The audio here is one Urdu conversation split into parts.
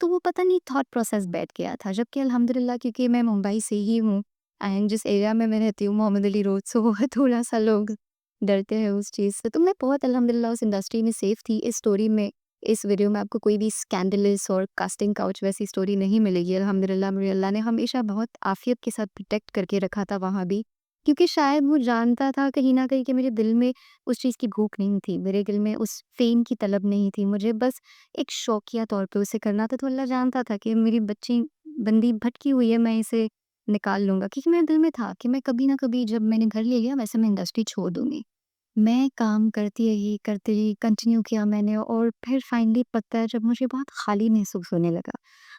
تو وہ پتہ نہیں تھاٹ پروسیس بیٹھ گیا تھا، جبکہ الحمدللہ کیونکہ میں ممبئی سے ہی ہوں اینڈ جس ایریا میں رہتی ہوں محمد علی روڈ، سو وہ تھوڑا سا لوگ ڈرتے ہیں اس چیز سے، تو میں بہت الحمدللہ اس انڈسٹری میں سیف تھی۔ اس اسٹوری میں، اس ویڈیو میں آپ کو کوئی بھی اسکینڈلس اور کاسٹنگ کاؤچ ویسی اسٹوری نہیں ملے گی الحمدللہ۔ مجھے اللہ نے ہمیشہ بہت عافیت کے ساتھ پروٹیکٹ کر کے رکھا تھا وہاں بھی، کیونکہ شاید وہ جانتا تھا کہیں نہ کہیں کہ میرے دل میں اس چیز کی بھوک نہیں تھی، میرے دل میں اس فیم کی طلب نہیں تھی، مجھے بس ایک شوقیہ طور پہ اسے کرنا تھا۔ تو اللہ جانتا تھا کہ میری بچی بندی بھٹکی ہوئی ہے، میں اسے نکال لوں گا، کیونکہ میرے دل میں تھا کہ میں کبھی نہ کبھی جب میں نے گھر لے لیا ویسے میں انڈسٹری چھوڑ دوں گی۔ میں کام کرتی رہی، کنٹینیو کیا میں نے، اور پھر فائنلی پتہ ہے جب مجھے بہت خالی محسوس ہونے لگا،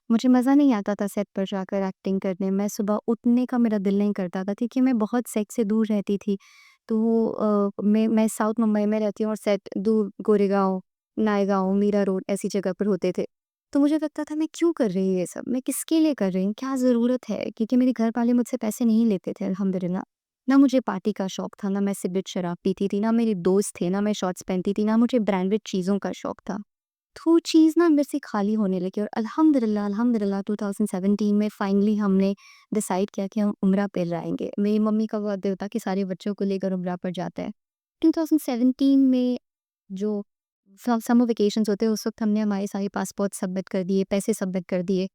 مجھے مزہ نہیں آتا تھا سیٹ پر جا کر ایکٹنگ کرنے میں، صبح اٹھنے کا میرا دل نہیں کرتا تھا کیونکہ میں بہت سیٹ سے دور رہتی تھی۔ تو میں ساؤتھ ممبئی میں رہتی ہوں اور سیٹ دور گورے گاؤں، نائے گاؤں، میرا روڈ ایسی جگہ پر ہوتے تھے۔ تو مجھے لگتا تھا میں کیوں کر رہی ہوں یہ سب، میں کس کے لیے کر رہی ہوں، کیا ضرورت ہے، کیونکہ میرے گھر والے مجھ سے پیسے نہیں لیتے تھے الحمدللہ۔ نہ مجھے پارٹی کا شوق تھا، نہ میں سگریٹ شراب پیتی تھی، نہ میرے دوست تھے، نہ میں شارٹس پہنتی تھی، نہ مجھے برانڈڈ چیزوں کا شوق تھا۔ تو وہ چیز نا میرے سے خالی ہونے لگی، اور الحمدللہ 2017 میں فائنلی ہم نے ڈیسائیڈ کیا کہ ہم عمرہ پہ جائیں گے۔ میری ممی کا وعدہ ہوتا کہ سارے بچوں کو لے کر عمرہ پر جاتا ہے۔ 2017 میں جو سمر ویکیشنز ہوتے ہیں اس وقت ہم نے ہمارے سارے پاسپورٹ سبمٹ کر دیے، پیسے سبمٹ کر دیے۔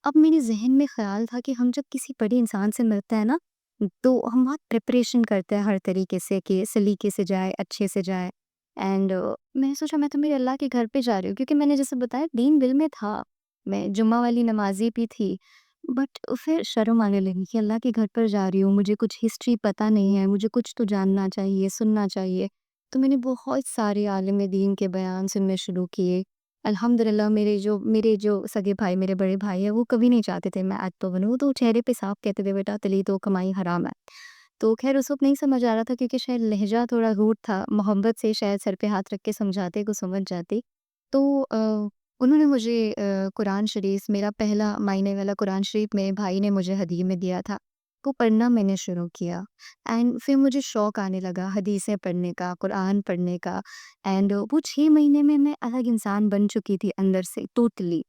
اب میرے ذہن میں خیال تھا کہ ہم جب کسی بڑے انسان سے ملتے ہیں نا تو ہم بہت پریپریشن کرتے ہیں ہر طریقے سے کہ سلیقے سے جائے، اچھے سے جائے، اینڈ میں نے سوچا میں تو میرے اللہ کے گھر پہ جا رہی ہوں، کیونکہ میں نے جیسے بتایا دین دل میں تھا، میں جمعہ والی نمازی بھی تھی، بٹ پھر شرم آنے لگی کہ اللہ کے گھر پر جا رہی ہوں، مجھے کچھ ہسٹری پتہ نہیں ہے، مجھے کچھ تو جاننا چاہیے، سننا چاہیے۔ تو میں نے بہت سارے عالم دین کے بیان سننے شروع کیے۔ الحمدللہ میرے جو سگے بھائی، میرے بڑے بھائی ہیں، وہ کبھی نہیں چاہتے تھے میں ایکٹر بنوں، وہ تو چہرے پہ صاف کہتے تھے بیٹا تلی تو کمائی حرام ہے۔ تو خیر اس وقت نہیں سمجھ آ رہا تھا کیونکہ شاید لہجہ تھوڑا روڈ تھا، محبت سے شاید سر پہ ہاتھ رکھ کے سمجھاتے کو سمجھ جاتی۔ تو انہوں نے مجھے قرآن شریف، میرا پہلا معنی والا قرآن شریف میرے بھائی نے مجھے ہدیے میں دیا تھا، وہ پڑھنا میں نے شروع کیا، اینڈ پھر مجھے شوق آنے لگا حدیثیں پڑھنے کا، قرآن پڑھنے کا، اینڈ وہ 6 مہینے میں الگ انسان بن چکی تھی اندر سے ٹوٹلی۔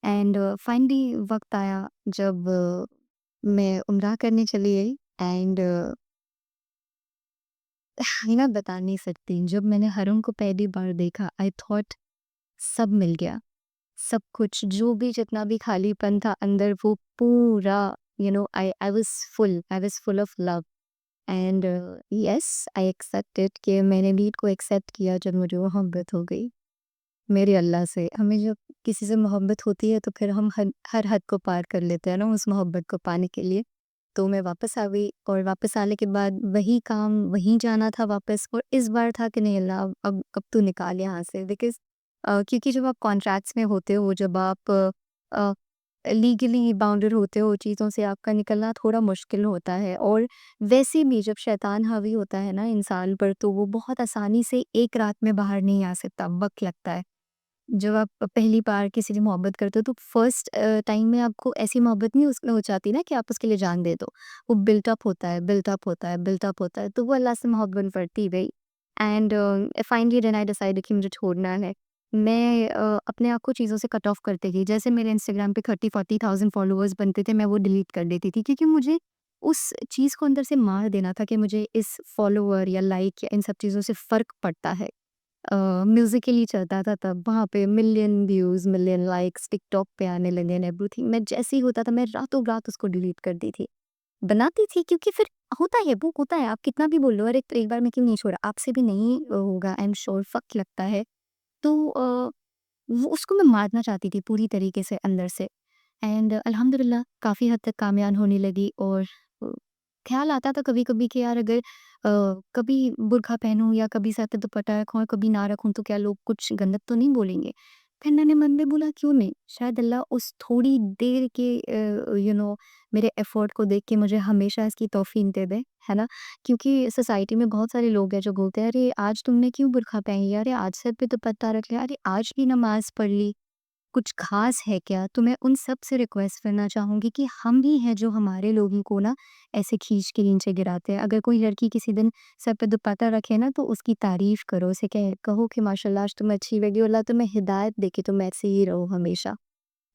اینڈ فائنلی وقت آیا جب میں عمرہ کرنے چلی گئی، اینڈ میں بتا نہیں سکتی، جب میں نے حرم کو پہلی بار دیکھا آئی تھاٹ سب مل گیا، سب کچھ جو بھی جتنا بھی خالی پن تھا اندر وہ پورا I was full of love and yes I accepted کہ میں نے نیڈ کو ایکسیپٹ کیا جب مجھے محبت ہو گئی میرے اللہ سے۔ ہمیں جب کسی سے محبت ہوتی ہے تو پھر ہم ہر حد کو پار کر لیتے ہیں نا اس محبت کو پانے کے لیے۔ تو میں واپس آ گئی، اور واپس آنے کے بعد وہی کام، وہیں جانا تھا واپس، اور اس بار تھا کہ نہیں اللہ اب تو نکال یہاں سے، بیکاز کیونکہ جب آپ کانٹریکٹس میں ہوتے ہو، جب آپ لیگلی باؤنڈر ہوتے ہو چیزوں سے، آپ کا نکلنا تھوڑا مشکل ہوتا ہے، اور ویسے بھی جب شیطان حاوی ہوتا ہے نا انسان پر تو وہ بہت آسانی سے ایک رات میں باہر نہیں آ سکتا، وقت لگتا ہے۔ جب آپ پہلی بار کسی سے محبت کرتے ہو تو فرسٹ ٹائم میں آپ کو ایسی محبت نہیں اس میں ہو جاتی نا کہ آپ اس کے لیے جان دے دو، وہ بلٹ اپ ہوتا ہے، تو وہ اللہ سے محبت بڑھتی گئی، and finally then I decide کہ مجھے چھوڑنا ہے۔ میں اپنے آپ کو چیزوں سے کٹ آف کرتے گئی، جیسے میرے انسٹاگرام پہ 30-40,000 فالوورز بنتے تھے میں وہ ڈیلیٹ کر دیتی تھی، کیونکہ مجھے اس چیز کو اندر سے مار دینا تھا کہ مجھے اس فالوور یا لائک یا ان سب چیزوں سے فرق پڑتا ہے۔ میوزیکلی چلتا تھا تب، وہاں پہ ملین ویوز، ملین لائکس ٹک ٹاک پہ آنے لگے اینڈ ایوری تھنگ، میں جیسے ہی ہوتا تھا میں راتوں رات اس کو ڈیلیٹ کر دی تھی، بناتی تھی، کیونکہ پھر ہوتا ہے آپ کتنا بھی بول لو ارے ایک بار میں کیوں نہیں چھوڑا، آپ سے بھی نہیں ہوگا آئی ایم شیور، فق لگتا ہے۔ تو وہ اس کو میں مارنا چاہتی تھی پوری طریقے سے اندر سے، اینڈ الحمدللہ کافی حد تک کامیاب ہونے لگی، اور خیال آتا تھا کبھی کبھی کہ یار اگر کبھی برقع پہنوں یا کبھی سر پہ دوپٹہ رکھوں اور کبھی نہ رکھوں تو کیا لوگ کچھ گندت تو نہیں بولیں گے۔ پھر میں نے من میں بولا کیوں نہیں، شاید اللہ اس تھوڑی دیر کے میرے ایفورٹ کو دیکھ کے مجھے ہمیشہ اس کی توفیق دے دے، ہے نا، کیونکہ سوسائٹی میں بہت سارے لوگ ہیں جو بولتے ہیں ارے آج تم نے کیوں برقع پہن لیا، ارے آج سر پہ دوپٹہ رکھ لیا، ارے آج بھی نماز پڑھ لی، کچھ خاص ہے کیا؟ تو میں ان سب سے ریکویسٹ کرنا چاہوں گی کہ ہم ہی ہیں جو ہمارے لوگوں کو نا ایسے کھینچ کے نیچے گراتے ہیں۔ اگر کوئی لڑکی کسی دن سر پہ دوپٹہ رکھے نا تو اس کی تعریف کرو، اسے کہو کہ ماشاء اللہ آج تم اچھی لگی، اللہ تمہیں ہدایت دے کہ تم ایسے ہی رہو ہمیشہ۔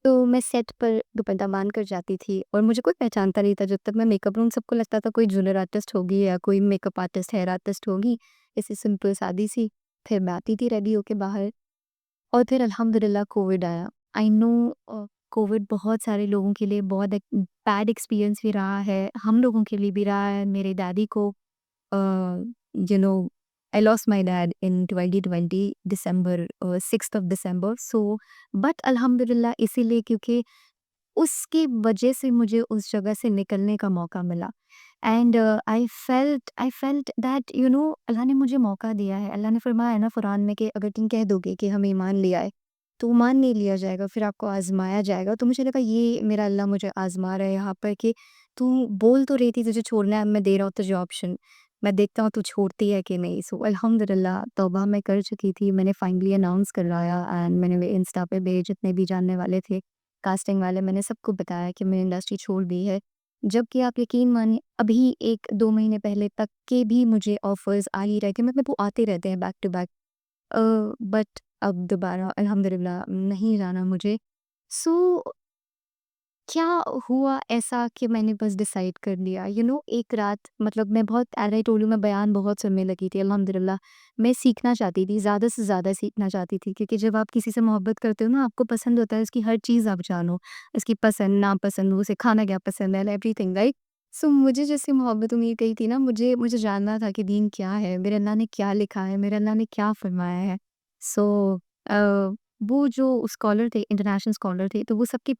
تو میں سیٹ پر دوپٹہ باندھ کر جاتی تھی اور مجھے کوئی پہچانتا نہیں تھا جب تک میں میک اپ روم، سب کو لگتا تھا کوئی جونیئر آرٹسٹ ہوگی یا کوئی make up artist, hair artist ہوگی، ایسی سمپل سادی سی. پھر میں آتی تھی ریڈی ہو کے باہر، اور پھر الحمدللہ کووڈ آیا. آئی نو کووڈ بہت سارے لوگوں کے لیے بہت ایک بیڈ ایکسپیرئنس بھی رہا ہے، ہم لوگوں کے لیے بھی رہا ہے. میرے دادی کو you know I lost my dad in 2020 December 6 December. So but الحمدللہ اسی لیے کیونکہ اس کی وجہ سے مجھے اس جگہ سے نکلنے کا موقع ملا. اینڈ آئی فیلٹ دیٹ اللہ نے مجھے موقع دیا ہے. اللہ نے فرمایا ہے نا قرآن میں کہ اگر تم کہہ دو گے کہ ہم ایمان لے آئے تو مان نہیں لیا جائے گا، پھر آپ کو آزمایا جائے گا. تو مجھے لگا یہ میرا اللہ مجھے آزما رہا ہے یہاں پر کہ تو بول تو رہی تھی تجھے چھوڑنا ہے، اب میں دے رہا ہوں تجھے آپشن، میں دیکھتا ہوں تو چھوڑتی ہے کہ نہیں. سو الحمدللہ توبہ میں کر چکی تھی. میں نے فائنلی اناؤنس کروایا اینڈ میں نے انسٹا پہ بھی جتنے بھی جاننے والے تھے کاسٹنگ والے، میں نے سب کو بتایا کہ میں نے انڈسٹری چھوڑ دی ہے. جب کہ آپ یقین مانیں ابھی 1-2 مہینے پہلے تک کے بھی مجھے آفرز آ ہی رہے تھے، مطلب وہ آتے رہتے ہیں بیک ٹو بیک. بٹ اب دوبارہ الحمدللہ نہیں جانا مجھے. سو کیا ہوا ایسا کہ میں نے بس ڈیسائیڈ کر لیا ایک رات، مطلب میں بہت ایز آئی ٹولڈ یو میں بیان بہت سننے لگی تھی. الحمدللہ میں سیکھنا چاہتی تھی، زیادہ سے زیادہ سیکھنا چاہتی تھی، کیونکہ جب آپ کسی سے محبت کرتے ہو نا، آپ کو پسند ہوتا ہے اس کی ہر چیز آپ جانو، اس کی پسند ناپسند، اسے کھانا کیا پسند ہے، ایوری تھنگ رائٹ. سو مجھے جیسے محبت امید گئی تھی نا، مجھے جاننا تھا کہ دین کیا ہے، میرے اللہ نے کیا لکھا ہے، میرے اللہ نے کیا فرمایا ہے. سو وہ جو اسکالر تھے، انٹرنیشنل اسکالر تھے، تو وہ سب کے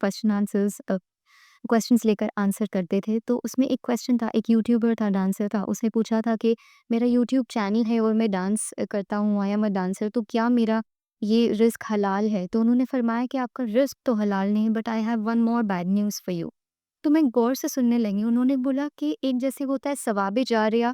کویشچنس لے کر آنسر کرتے تھے. تو اس میں ایک کویشچن تھا، ایک یوٹیوبر تھا، ڈانسر تھا، اس نے پوچھا تھا کہ میرا یوٹیوب چینل ہے اور میں ڈانس کرتا ہوں، آئی ایم اے ڈانسر، تو کیا میرا یہ رزق حلال ہے؟ تو انہوں نے فرمایا کہ آپ کا رزق تو حلال نہیں، but I have one more bad news for you. تو میں غور سے سننے لگی. انہوں نے بولا کہ ایک جیسے ہوتا ہے ثواب جاریہ،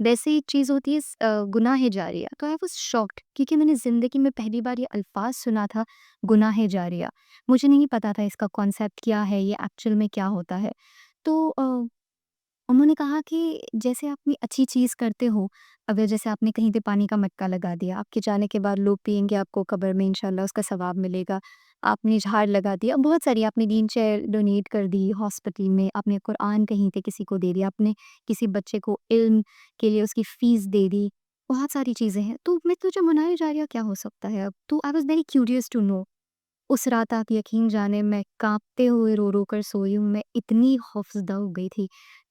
ویسے ہی چیز ہوتی ہے گناہ جاریہ. تو آئی واز شاکڈ، کیونکہ میں نے زندگی میں پہلی بار یہ الفاظ سنا تھا، گناہ جاریہ. مجھے نہیں پتا تھا اس کا کانسیپٹ کیا ہے، یہ ایکچوئل میں کیا ہوتا ہے. تو انہوں نے کہا کہ جیسے آپ کوئی اچھی چیز کرتے ہو، اگر جیسے آپ نے کہیں پہ پانی کا مٹکا لگا دیا، آپ کے جانے کے بعد لوگ پئیں گے، آپ کو قبر میں انشاءاللہ اس کا ثواب ملے گا. آپ نے جھاڑ لگا دیا، بہت ساری، آپ نے ویل چیئر ڈونیٹ کر دی ہاسپٹل میں، آپ نے قرآن کہیں پہ کسی کو دے دیا، آپ نے کسی بچے کو علم کے لیے اس کی فیس دے دی، بہت ساری چیزیں ہیں. تو میں تو جو منائے جاریہ کیا ہو سکتا ہے اب؟ تو I was very curious to know. اس رات آپ یقین جانے میں کانپتے ہوئے رو رو کر سوئی ہوں، میں اتنی خوفزدہ ہو گئی تھی.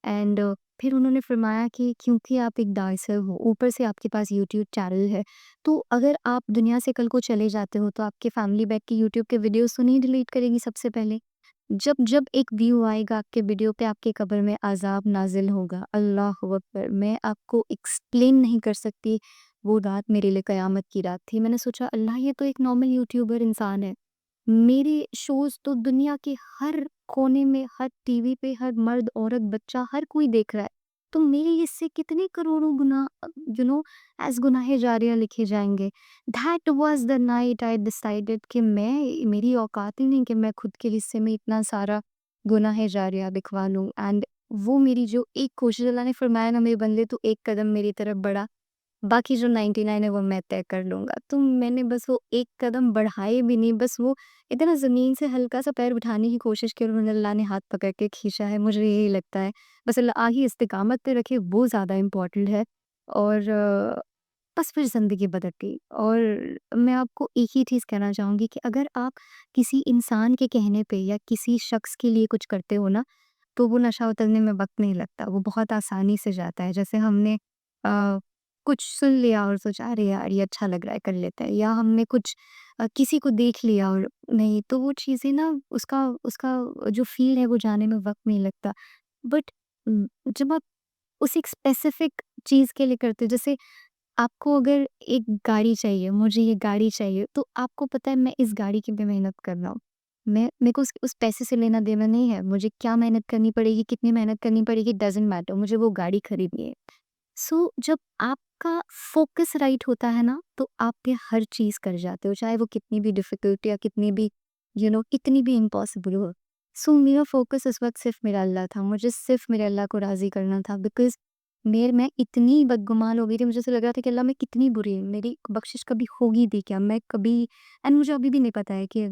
اینڈ پھر انہوں نے فرمایا کہ کیونکہ آپ ایک ڈانسر ہو، اوپر سے آپ کے پاس یوٹیوب چینل ہے، تو اگر آپ دنیا سے کل کو چلے جاتے ہو تو آپ کے فیملی بیک کے یوٹیوب کے ویڈیوز تو نہیں ڈیلیٹ کرے گی سب سے پہلے؟ جب ایک ویو آئے گا آپ کے ویڈیو پہ، آپ کے قبر میں عذاب نازل ہوگا. اللہ اکبر، میں آپ کو ایکسپلین نہیں کر سکتی. وہ رات میرے لیے قیامت کی رات تھی. میں نے سوچا اللہ، یہ تو ایک نارمل یوٹیوبر انسان ہے، میرے شوز تو دنیا کے ہر کونے میں، ہر ٹی وی پہ، ہر مرد عورت بچہ ہر کوئی دیکھ رہا ہے، تو میرے اس سے کتنے کروڑوں گنا ایز گناہ جاریہ لکھے جائیں گے. That was the night I decided کہ میری اوقات ہی نہیں کہ میں خود کے حصے میں اتنا سارا گناہ جاریہ لکھوا لوں. اینڈ وہ میری جو ایک کوشش، اللہ نے فرمایا نا میرے بندے تو ایک قدم میری طرف بڑھا، باقی جو 99 ہے وہ میں طے کر لوں گا. تو میں نے بس وہ ایک قدم بڑھائے بھی نہیں، بس وہ اتنا زمین سے ہلکا سا پیر اٹھانے کی کوشش کی، اور اللہ نے ہاتھ پکڑ کے کھینچا ہے. مجھے یہی لگتا ہے بس اللہ آگے استقامت پہ رکھے، وہ زیادہ امپورٹنٹ ہے. اور بس پھر زندگی بدل گئی. اور میں آپ کو ایک ہی چیز کہنا چاہوں گی کہ اگر آپ کسی انسان کے کہنے پہ یا کسی شخص کے لیے کچھ کرتے ہو نا، تو وہ نشہ اترنے میں وقت نہیں لگتا، وہ بہت آسانی سے جاتا ہے. جیسے ہم نے کچھ سن لیا اور سوچا ارے یار یہ اچھا لگ رہا ہے کر لیتا ہے، یا ہم نے کچھ کسی کو دیکھ لیا اور نہیں، تو وہ چیزیں نا اس کا جو فیل ہے وہ جانے میں وقت نہیں لگتا. بٹ جب آپ اس ایک اسپیسیفک چیز کے لیے کرتے، جیسے آپ کو اگر ایک گاڑی چاہیے، مجھے یہ گاڑی چاہیے، تو آپ کو پتہ ہے میں اس گاڑی کی بھی محنت کر رہا ہوں، میرے کو اس پیسے سے لینا دینا نہیں ہے، مجھے کیا محنت کرنی پڑے گی، کتنی محنت کرنی پڑے گی، ڈزنٹ میٹر، مجھے وہ گاڑی خریدنی ہے. سو جب آپ کا فوکس رائٹ ہوتا ہے نا، تو آپ یہ ہر چیز کر جاتے ہو، چاہے وہ کتنی بھی ڈیفیکلٹ یا کتنی بھی کتنی بھی امپاسبل ہو. سو میرا فوکس اس وقت صرف میرا اللہ تھا، مجھے صرف میرے اللہ کو راضی کرنا تھا. بیکاز میں اتنی بدگمان ہو گئی تھی، مجھے سے لگ رہا تھا کہ اللہ میں کتنی بری ہوں، میری بخشش کبھی ہوگی بھی کیا، میں کبھی، اینڈ مجھے ابھی بھی نہیں پتا ہے کہ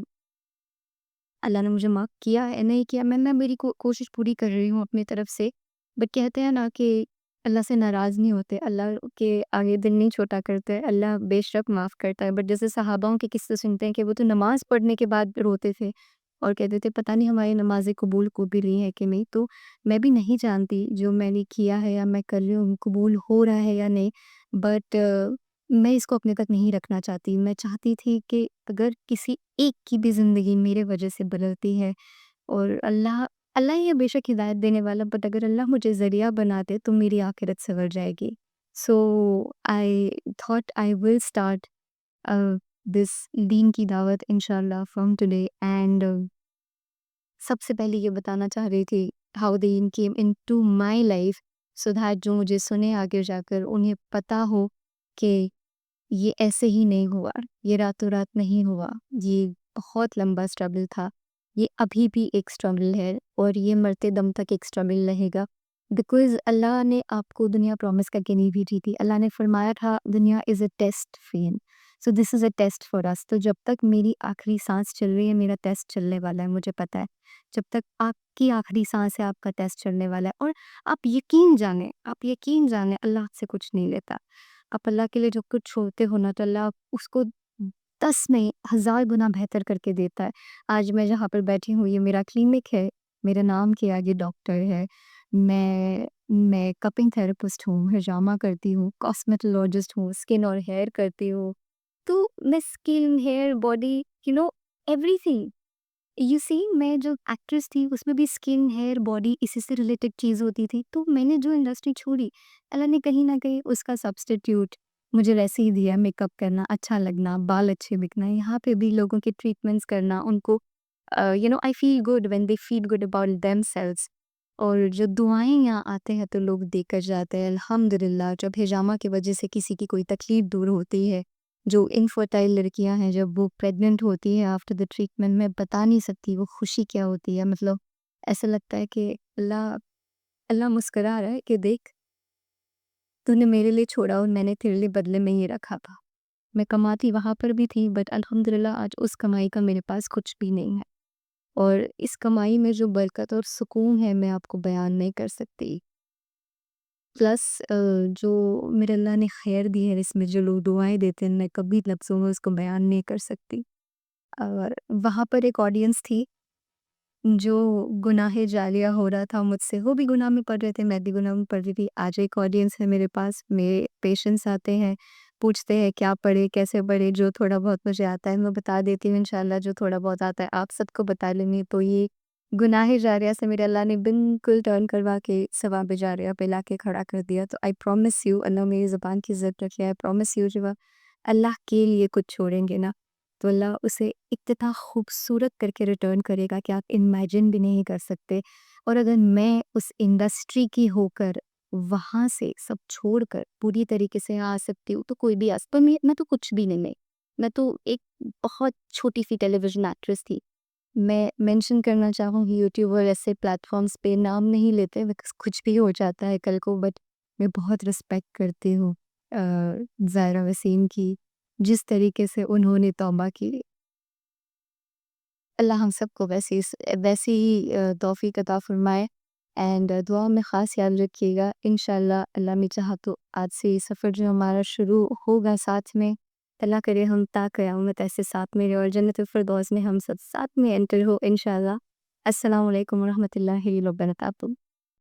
اللہ نے مجھے معاف کیا ہے نہیں کیا، میں میری کوشش پوری کر رہی ہوں اپنی طرف سے، بٹ کہتے ہیں نا کہ اللہ سے ناراض نہیں ہوتے، اللہ کے آگے دل نہیں چھوٹا کرتے، اللہ بے شک معاف کرتا ہے۔ بٹ جیسے صحاباؤں کے قصے سنتے ہیں کہ وہ تو نماز پڑھنے کے بعد روتے تھے اور کہتے تھے پتہ نہیں ہماری نمازیں قبول کو بھی رہی ہیں کہ نہیں، تو میں بھی نہیں جانتی جو میں نے کیا ہے یا میں کر رہی ہوں قبول ہو رہا ہے یا نہیں، بٹ میں اس کو اپنے تک نہیں رکھنا چاہتی۔ میں چاہتی تھی کہ اگر کسی ایک کی بھی زندگی میرے وجہ سے بدلتی ہے، اور اللہ ہی ہے بے شک ہدایت دینے والا، بٹ اگر اللہ مجھے ذریعہ بنا دے تو میری آخرت سنور جائے گی۔ سو I thought I will start this دین کی دعوت انشاءاللہ فرام ٹوڈے، اینڈ سب سے پہلے یہ بتانا چاہ رہی تھی how then came in to my life, so that جو مجھے سنے آگے جا کر انہیں پتہ ہو کہ یہ ایسے ہی نہیں ہوا، یہ راتوں رات نہیں ہوا، یہ بہت لمبا اسٹرگل تھا، یہ ابھی بھی ایک اسٹرگل ہے اور یہ مرتے دم تک ایک اسٹرگل رہے گا، بیکاز اللہ نے آپ کو دنیا پرومس کر کے نہیں بھیجی تھی۔ اللہ نے فرمایا تھا دنیا از اے ٹیسٹ فین، so this is a test for us. تو جب تک میری آخری سانس چل رہی ہے میرا ٹیسٹ چلنے والا ہے، مجھے پتہ ہے جب تک آپ کی آخری سانس ہے آپ کا ٹیسٹ چلنے والا ہے، اور آپ یقین جانیں اللہ آپ سے کچھ نہیں لیتا۔ آپ اللہ کے لیے جو کچھ چھوڑتے ہو نا تو اللہ اس کو 10 نہیں 1000 گنا بہتر کر کے دیتا ہے۔ آج میں جہاں پر بیٹھی ہوں یہ میرا کلینک ہے، میرے نام کے آگے ڈاکٹر ہے، میں کپنگ تھراپسٹ ہوں، ہجامہ کرتی ہوں، کاسمیٹولوجسٹ ہوں، اسکن اور ہیئر کرتی ہوں، تو میں skin hair body everything, you see میں جو ایکٹریس تھی اس میں بھی اسکن ہیئر باڈی اسی سے ریلیٹڈ چیز ہوتی تھی، تو میں نے جو انڈسٹری چھوڑی اللہ نے کہیں نہ کہیں اس کا سبسٹیٹیوٹ مجھے ویسے ہی دیا، میک اپ کرنا، اچھا لگنا، بال اچھے بکنا، یہاں پہ بھی لوگوں کے ٹریٹمنٹس کرنا، ان کو I feel good when they feel good about themselves, اور جو دعائیں یہاں آتے ہیں تو لوگ دے کر جاتے ہیں الحمدللہ۔ جب ہجامہ کی وجہ سے کسی کی کوئی تکلیف دور ہوتی ہے، جو انفرٹائل لڑکیاں ہیں جب وہ پریگننٹ ہوتی ہے آفٹر دا ٹریٹمنٹ، میں بتا نہیں سکتی وہ خوشی کیا ہوتی ہے، مطلب ایسا لگتا ہے کہ اللہ مسکرا رہا ہے کہ دیکھ تو نے میرے لیے چھوڑا اور میں نے تیرے لیے بدلے میں یہ رکھا تھا۔ میں کماتی وہاں پر بھی تھی، بٹ الحمدللہ آج اس کمائی کا میرے پاس کچھ بھی نہیں ہے، اور اس کمائی میں جو برکت اور سکون ہے میں آپ کو بیان نہیں کر سکتی، پلس جو میرے اللہ نے خیر دی ہے اس میں جو لوگ دعائیں دیتے ہیں میں کبھی لفظوں میں اس کو بیان نہیں کر سکتی۔ اور وہاں پر ایک آڈینس تھی جو گناہ جاریہ ہو رہا تھا مجھ سے، وہ بھی گناہ میں پڑ رہے تھے، میں بھی گناہ میں پڑ رہی تھی۔ آج ایک آڈینس ہے میرے پاس، میرے پیشنٹس آتے ہیں، پوچھتے ہیں کیا پڑھے کیسے پڑھے، جو تھوڑا بہت مجھے آتا ہے میں بتا دیتی ہوں، انشاءاللہ جو تھوڑا بہت آتا ہے آپ سب کو بتا لیں گے، تو یہ گناہ جاریہ سے میرے اللہ نے بالکل ٹرن کروا کے ثواب جاریہ پہ لا کے کھڑا کر دیا۔ تو آئی پرومس یو، اللہ میری زبان کی عزت رکھے، آئی پرومس یو جب آپ اللہ کے لیے کچھ چھوڑیں گے نا تو اللہ اسے اتنا خوبصورت کر کے ریٹرن کرے گا کہ آپ امیجن بھی نہیں کر سکتے۔ اور اگر میں اس انڈسٹری کی ہو کر وہاں سے سب چھوڑ کر پوری طریقے سے آ سکتی ہوں تو کوئی بھی پر میں تو کچھ بھی نہیں، میں تو ایک بہت چھوٹی سی ٹیلی ویژن ایکٹریس تھی۔ میں مینشن کرنا چاہوں گی یوٹیوب اور ایسے پلیٹ فارمز پہ نام نہیں لیتے بکس کچھ بھی ہو جاتا ہے کل کو، بٹ میں بہت رسپیکٹ کرتی ہوں زائرہ وسیم کی، جس طریقے سے انہوں نے توبہ کی۔ اللہ ہم سب کو ویسی ہی توفیق عطا فرمائے، اینڈ دعا میں خاص یاد رکھیے گا، انشاءاللہ اللہ میں چاہا تو آج سے یہ سفر جو ہمارا شروع ہوگا ساتھ میں، اللہ کرے ہم تا قیامت ایسے ساتھ میں رہے اور جنت الفردوس میں ہم سب ساتھ میں انٹر ہو انشاءاللہ۔ السلام علیکم ورحمۃ اللہ وبرکاتہ۔